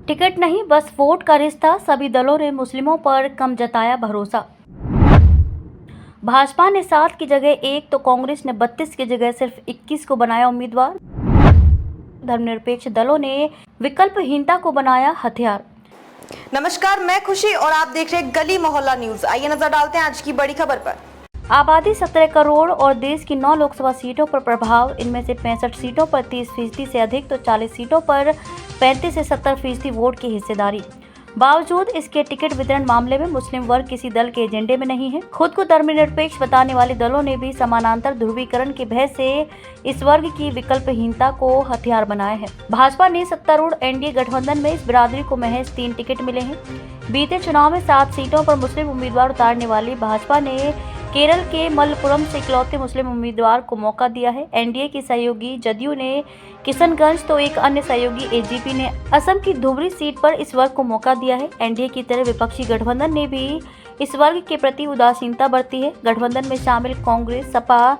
Ticket नहीं बस vote का रिश्ता, सभी दलों ने मुस्लिमों पर कम जताया भरोसा। भाजपा ने 7 की जगह 1 तो कांग्रेस ने 32 की जगह सिर्फ 21 को बनाया उम्मीदवार। धर्मनिरपेक्ष दलों ने विकल्पहीनता को बनाया हथियार। नमस्कार, मैं खुशी और आप देख रहे हैं गली मोहल्ला न्यूज। आइए नजर डालते हैं आज की बड़ी खबर पर। आबादी 17 करोड़ और देश की 9 लोकसभा सीटों पर प्रभाव। इनमें से 65 सीटों पर 30% से अधिक तो 40 सीटों पर 35 से 70% वोट की हिस्सेदारी। बावजूद इसके टिकट वितरण मामले में मुस्लिम वर्ग किसी दल के एजेंडे में नहीं है। खुद को धर्मनिरपेक्ष बताने वाले दलों ने भी समानांतर ध्रुवीकरण के भय से इस वर्ग की विकल्पहीनता को हथियार बनाया है। भाजपा ने सत्तारूढ़ एनडीए गठबंधन में इस बिरादरी को महज 3 टिकट मिले हैं। बीते चुनाव में 7 सीटों पर मुस्लिम उम्मीदवार उतारने वाली भाजपा ने केरल के मलप्पुरम से इकलौते मुस्लिम उम्मीदवार को मौका दिया है। एनडीए की सहयोगी जदयू ने किशनगंज तो एक अन्य सहयोगी एजीपी ने असम की धुबरी सीट पर इस वर्ग को मौका दिया है। एनडीए की तरह विपक्षी गठबंधन ने भी इस वर्ग के प्रति उदासीनता बरती है। गठबंधन में शामिल कांग्रेस, सपा,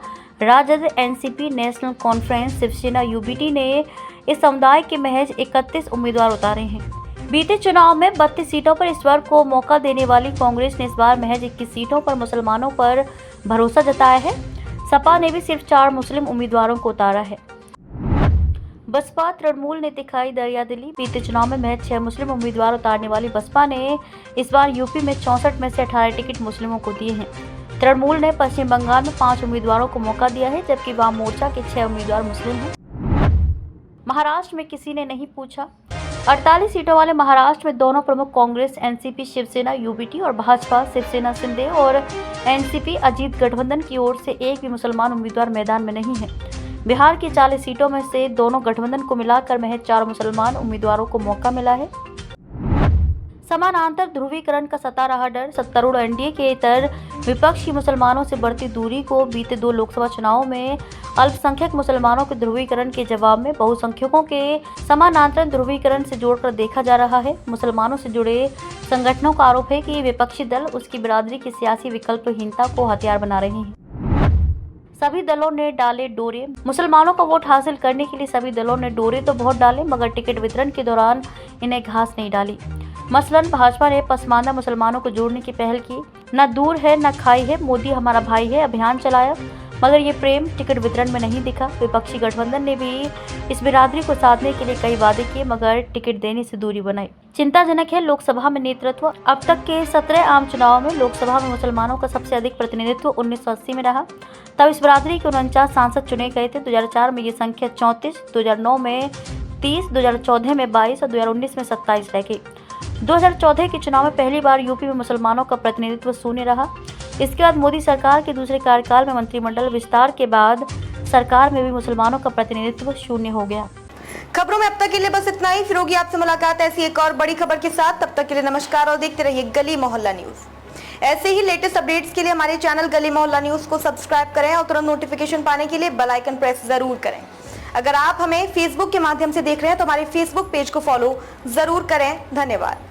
राजद, एनसीपी, नेशनल कॉन्फ्रेंस, शिवसेना, यूबीटी ने इस समुदाय के महज 31 उम्मीदवार उतारे हैं। बीते चुनाव में 32 सीटों पर इस वर्ग को मौका देने वाली कांग्रेस ने इस बार महज 21 सीटों पर मुसलमानों पर भरोसा जताया है। सपा ने भी सिर्फ 4 मुस्लिम उम्मीदवारों को उतारा है। बसपा तृणमूल ने दिखाई दरियादिली। बीते चुनाव में महज 6 मुस्लिम उम्मीदवार उतारने वाली बसपा ने इस बार यूपी में 64 में से 18 टिकट मुस्लिमों को दिए हैं। तृणमूल ने पश्चिम बंगाल में 5 उम्मीदवारों को मौका दिया है, जबकि वाम मोर्चा के 6 उम्मीदवार मुस्लिम हैं। महाराष्ट्र में किसी ने नहीं पूछा। 48 सीटों वाले महाराष्ट्र में दोनों प्रमुख कांग्रेस, एनसीपी, शिवसेना, यूबीटी और भाजपा, शिवसेना शिंदे और एनसीपी अजीत गठबंधन की ओर से एक भी मुसलमान उम्मीदवार मैदान में नहीं है। बिहार की 40 सीटों में से दोनों गठबंधन को मिलाकर महज 4 मुसलमान उम्मीदवारों को मौका मिला है। समानांतर ध्रुवीकरण का सता रहा डर। सत्तारूढ़ एनडीए के इतर विपक्ष की मुसलमानों से बढ़ती दूरी को बीते 2 लोकसभा चुनावों में अल्पसंख्यक मुसलमानों के ध्रुवीकरण के जवाब में बहुसंख्यकों के समानांतर ध्रुवीकरण से जोड़कर देखा जा रहा है। मुसलमानों से जुड़े संगठनों का आरोप है कि विपक्षी दल उसकी बिरादरी की सियासी विकल्पहीनता को हथियार बना रहे हैं। सभी दलों ने डाले डोरे। मुसलमानों का वोट हासिल करने के लिए सभी दलों ने डोरे तो बहुत डाले, मगर टिकट वितरण के दौरान इन्हें घास नहीं डाली। मसलन भाजपा ने पसमानदा मुसलमानों को जोड़ने की पहल की। न दूर है न खाई है, मोदी हमारा भाई है अभियान चलाया, मगर ये प्रेम टिकट वितरण में नहीं दिखा। विपक्षी गठबंधन ने भी इस बिरादरी को साधने के लिए कई वादे किए, मगर टिकट देने से दूरी बनाई। चिंताजनक है लोकसभा में नेतृत्व। अब तक के 17 आम चुनाव में लोकसभा में मुसलमानों का सबसे अधिक प्रतिनिधित्व 1980 में रहा। तब इस बिरादरी के 49 सांसद चुने गए थे। 2004 में ये संख्या 34, 2009 में 30, 2014 में 22 और 2019 में 27 रह गई। 2014 के चुनाव में पहली बार यूपी में मुसलमानों का प्रतिनिधित्व शून्य रहा। इसके बाद मोदी सरकार के दूसरे कार्यकाल में मंत्रिमंडल विस्तार के बाद सरकार में भी मुसलमानों का प्रतिनिधित्व शून्य हो गया। खबरों में अब तक के लिए बस इतना ही। फिर होगी आपसे मुलाकात ऐसी एक और बड़ी खबर के साथ। तब तक के लिए नमस्कार और देखते रहिए गली मोहल्ला न्यूज। ऐसे ही लेटेस्ट अपडेट्स के लिए हमारे चैनल गली मोहल्ला न्यूज को सब्सक्राइब करें और तुरंत नोटिफिकेशन पाने के लिए बेल आइकन प्रेस जरूर करें। अगर आप हमें फेसबुक के माध्यम से देख रहे हैं तो हमारे फेसबुक पेज को फॉलो जरूर करें। धन्यवाद।